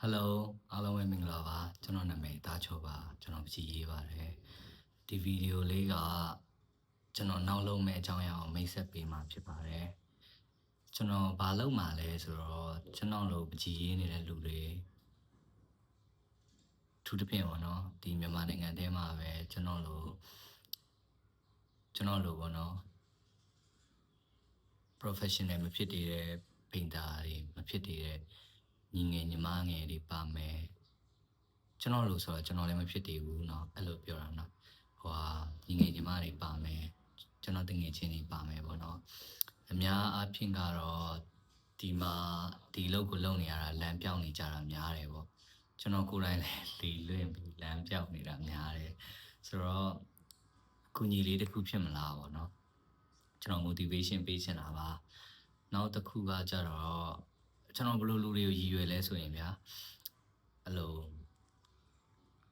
Hello အားလုံးပဲမင်္ဂလာပါကျွန်တော်နာမည်တားချောပါကျွန်တော်ကြည်ရေးပါတယ်ဒီဗီဒီယိုလေးကကျွန်တော်နောက်လုံးမဲ့အကြောင်းအရာကိုမိတ်ဆက်ပေးမှာဖြစ်ပါတယ်ကျွန်တော်ဘာလုပ်မှာလဲဆိုတော့ကျွန်တော်လိုကြည်ရေးနေတဲ့လူတွေထူးသဖြင့်ပေါ့နော်ဒီမြန်မာနိုင်ငံထဲမှာပဲကျွန်တော်လိုပေါ့နော် professional မဖြစ်တဲ့ပိန်တာတွေမဖြစ်တဲ့ညီငယ်ညီမငယ်တွေပါမယ်ကျွန်တော်လို့ဆိုတော့ကျွန်တော်လည်းမဖြစ်တည်ဘူးเนาะအဲ့လိုပြောတာเนาะညီငယ်ညီမတွေပါမယ်ကျွန်တော်တငယ်ချင်းတွေပါမယ်ပေါ့เนาะအများအားဖြင့်ကတော့ဒီမှာဒီလောက်ကိုလုံနေရတာလမ်းပြောင်းနေကြတာများတယ်ပေါ့ကျွန်တော်ကိုယ်တိုင်လည်းလီလွင့်ပြီးလမ်းပြောင်းနေတာများတယ်ဆိုတော့အကူအညီလေးတစ်ခုဖြစ်မလားပေါ့เนาะကျွန်တော် motivation ပေးချင်တာပါနောက်တစ်ခုကကြတော့ကျွန်တော်ဘယ်လိုလူတွေကိုရည်ရွယ်လဲဆိုရင်ဗျာအဲ့လို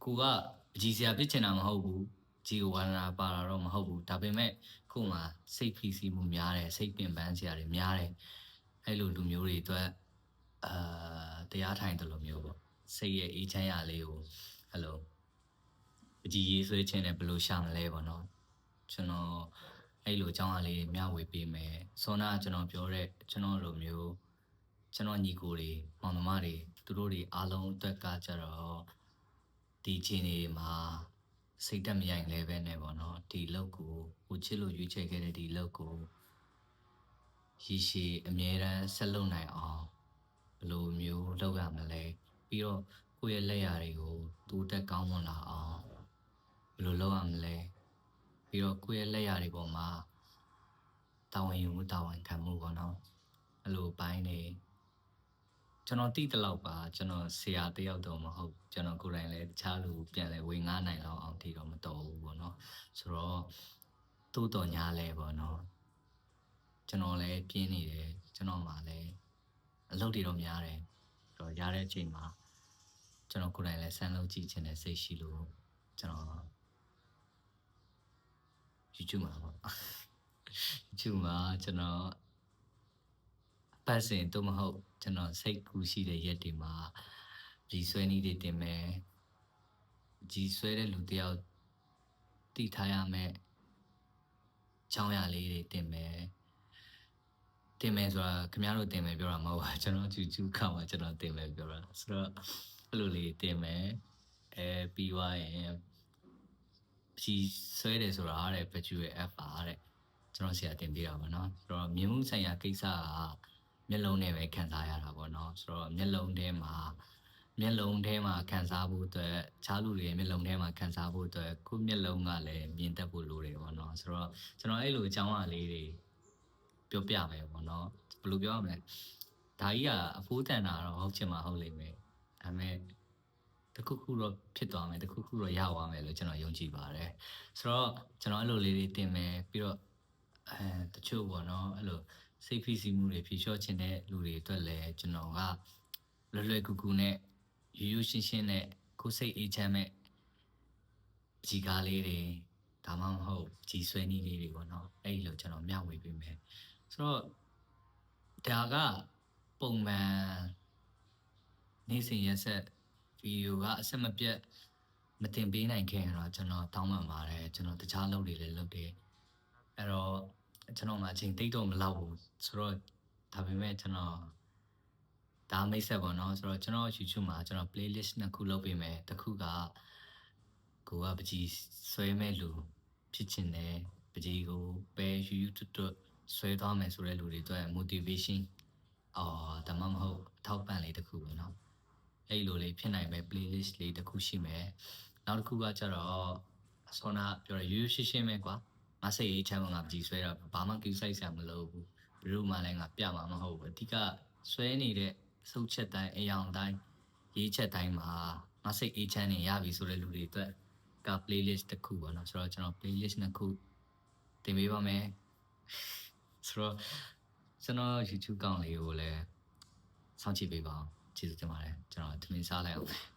ကိုကအကြီးစရာဖြစ်ချင်တာမဟုတ်ဘူးကြီးကိုဝါဒနာပါတာတော့မဟုတ်ဘူးဒါပေမဲ့ခုမှစိတ်ဖိစီးမှုများတယ်စိတ်ပင်ပန်းစရာတွေများတယ်အဲ့လိုလူမျိုးတွေအတွက်တရားထိုင်တယ်လို့မျိုးပေါ့စိတ်ရဲ့အေးချမ်းရလေးကိုအဲ့လိုအကြီးရေးဆွဲခြင်းနဲ့ဘယ်လိုရှာမလဲပေါ့နော်ကျွန်တော်အဲ့လိုအကြောင်းအရာလေးမျှဝေပေးမယ်စောနာကျွန်တော်ပြောတဲ့ကျွန်တော်လိုမျိုးကျွန်တော်ညီကိုတွေမောင်နှမတွေသူတို့တွေအားလုံးအတွက်ကကြတော့ဒီချင်းတွေမှာစိတ်တက်မရိုင်လဲပဲနဲ့ပေါ့နော်ဒီလောက်ကိုချစ်လို့ရွေးချယ်ခဲ့တဲ့ဒီလောက်ကိုရည်ရှည်အမြဲတမ်းဆက်လုပ်နိုင်အောင်ဘယ်လိုမျိုးလုပ်ရမလဲပြီးတော့ကိုယ့်ရဲ့လက်ရာတွေကိုတိုးတက်ကောင်းမွန်လာအောင်ဘယ်လိုလုပ်ရမလဲပြီးတော့ကိုယ့်ရဲ့လက်ရာတွေပေါ်မှာတာဝန်ယူမှုတာဝန်ခံမှုပေါ့နော်အဲ့လိုပိုင်းနေကျွန်တော်တိတလောက်ပါကျွန်တော်ဆရာတယောက်တော့မဟုတ်ကျွန်တော်ကိုယ်တိုင်လည်းတခြားလူပြန်လဲဝင်ငားနိုင်လောက်အောင်ထိတော့မတော်ဘူးပေါ့နော်ဆိုတော့တိုးတော်ညာလဲပေါ့နော်ကျွန်တော်လည်းပြင်းနေတယ်ကျွန်တော်မှလည်းအလုပ်တွေတော့များတယ်ဆိုတော့ရတဲ့အချိန်မှာကျွန်တော်ကိုယ်တိုင်လည်းဆန်းလုပ်ကြည့်ခြင်းနဲ့စိတ်ရှိလို့ကျွန်တော် YouTube မှာပေါ့ YouTube မှာကျွန်တော်ပတ်စင်တော့မဟုတ်ကျွန်တော်စိတ်ကူးရှိတဲ့ရက်တွေမှာကြီးဆွဲနေတွေတင်မယ်ကြီးဆွဲတဲ့လူတယောက်တိထားရမယ်ချောင်းရလေးတွေတင်မယ်ဆိုတာခင်ဗျားတို့တင်မယ်ပြောတာမဟုတ်ပါကျွန်တော်ကျူခါမှာကျွန်တော်တင်မယ်ပြောတာဆိုတော့အဲ့လိုလေးတင်မယ်ပြီးသွားရင်ကြီးဆွဲတယ်ဆိုတာတဲ့ဘက်ကျူရဲ့ app ပါတဲ့ကျွန်တော်ဆရာတင်ပြတာပေါ့နော်ဆိုတော့မြင်မှုဆိုင်ရာကိစ္စကမျက်လုံးနဲ့ပဲခံစားရတာပေါ့နော်ဆိုတော့မျက်လုံးထဲမှာခံစားဖို့အတွက်ခြားလူတွေမျက်လုံးထဲမှာခံစားဖို့အတွက်ကိုယ်မျက်လုံးကလည်းမြင်တတ်ဖို့လိုတယ်ပေါ့နော်ဆိုတော့ကျွန်တော်အဲ့လိုအကြောင်းအရာလေးတွေပြောပြမယ်ပေါ့နော်ဘယ်လိုပြောရမလဲဒါကြီးကအဖိုးတန်တာတော့ဟုတ်ချင်မှာဟုတ်လိမ့်မယ်ဒါပေမဲ့တခုခုတော့ဖြစ်သွားမယ်တခုခုတော့ရသွားမယ်လို့ကျွန်တော်ယုံကြည်ပါတယ်ဆိုတော့ကျွန်တော်အဲ့လိုလေးတွေတင်မယ်ပြီးတော့တချို့ပေါ့နော်အဲ့လိုစိတ်ဖိစီးမှုတွေဖြေလျှော့ခြင်းတဲ့လူတွေအတွက်လည်းကျွန်တော်ကလွယ်ကူကူနဲ့ရိုးရှင်းနဲ့ကိုယ်စိတ်အေးချမ်းမဲ့ကြီးကားလေးတွေဒါမှမဟုတ်ကြီးဆွဲနည်းလေးတွေပေါ့နော်အဲ့လိုကျွန်တော်မျှဝေပေးမယ်ဆိုတော့ဒါကပုံမှန်နေ့စဉ်ရက်ဆက်ဗီဒီယိုကအဆက်မပြတ်မတင်ပေးနိုင်ခဲ့ရင်တော့ကျွန်တော်တောင်းပန်ပါတယ်ကျွန်တော်တခြားလုပ်တွေလည်းလုပ်တယ်အဲ့တော့ကျွန်တော်မှအချိန်တိတ်တော့မလောက်ဘူးဆိုတော့ဒါပေမဲ့ကျွန်တော်ဒါမိတ်ဆက်ပေါ့နော်ဆိုတော့ကျွန်တော် YouTube မှာကျွန်တော် playlist နှစ်ခုလုပ်ပေးမယ်တစ်ခုကကိုကပကြီးဆွဲမဲ့လူဖြစ်ချင်တယ်ပကြီးကိုပဲYouTube ဆွဲသွားမယ်ဆိုတဲ့လူတွေအတွက် motivation ဒါမှမဟုတ်ထောက်ပံ့လေးတစ်ခုပေါ့နော်အဲ့လိုလေးဖြစ်နိုင်မဲ့ playlist လေးတစ်ခုရှိမယ်နောက်တစ်ခုကကျတော့ဆောနာပြောရရိုးရှင်းပဲကွာငါစိတ်အေးချမ်းငါကြည်ဆွဲတာဘာမှကိစ္စဆိုင်ဆရာမလုပ်ဘူးဘယ်လိုမှလည်းငါပြမှာမဟုတ်ဘူးအဓိကဆွဲနေတဲ့စုပ်ချက်တိုင်းအယောင်တိုင်းရေးချက်တိုင်းမှာငါစိတ်အေးချမ်းနေရပြီဆိုတဲ့လူတွေအတွက်က playlist တစ်ခုပေါ့နော်ဆိုတော့ကျွန်တော် playlist နှစ်ခုတင်ပေးပါမယ်ဆိုတော့ကျွန်တော် YouTube ကောင်လေးကိုလည်းစောင့်ကြည့်ပေးပါအောင်ကျေးဇူးတင်ပါတယ်ကျွန်တော်ထမင်းစားလိုက်အောင်